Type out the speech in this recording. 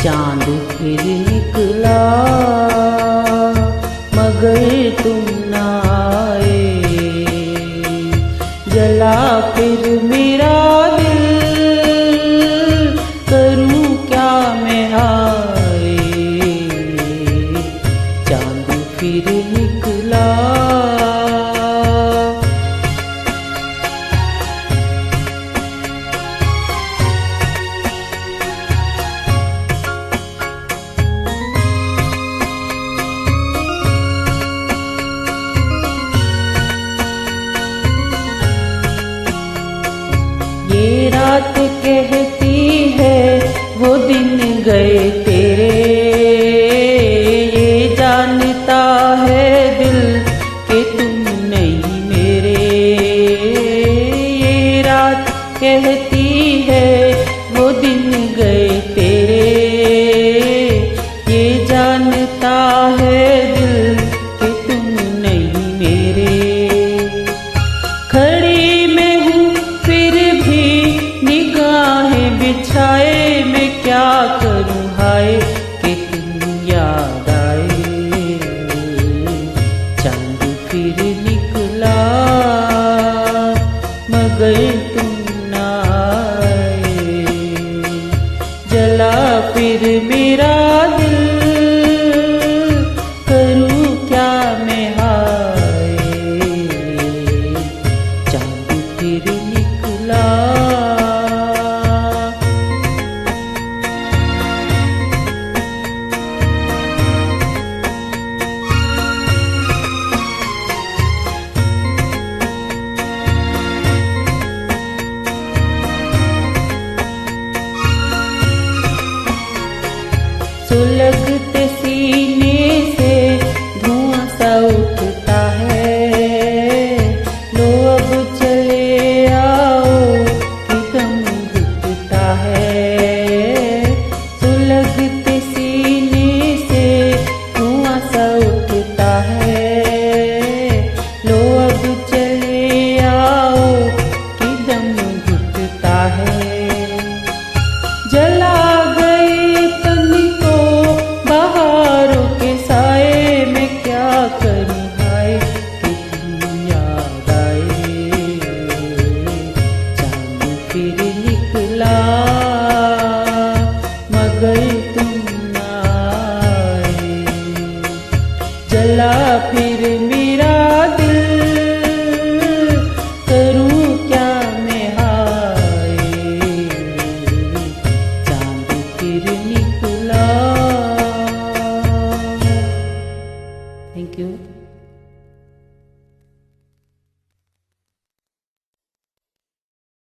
चांद फिर निकला मगर तुम ना आए। जला फिर मेरा दिल, करूं क्या मैं हाय। चांद फिर निकला। ये रात कहती है वो दिन गए तेरे, ये जानता है दिल कि तुम नहीं मेरे। ये रात कहती है वो दिन गए तेरे, ये जानता है दिल कि तुम नहीं मेरे। खड़ी मैं हूँ फिर भी निगाहें बिछाए, मैं क्या करूँ हाय कि तुम याद आए। चांद फिर निकला मगर तुम ना आए। जला फिर मेरा दिल, करूँ क्या मैं हाय। चांद फिर निकला। सुलगते सीने से धुआं सा उठता है, लो अब चले आओ कि दम घुटता है। सुलगते सीने से धुआं सा उठता है, लो अब चले आओ कि दम घुटता है। जला गई तन को बहारों के साए, मैं क्या करूँ हाय कि तुम याद आए। चांद फिर निकला मगर तुम ना आए। जला फिर मेरा दिल, करूँ क्या मैं हाय। चांद फिर निकला। Thank you.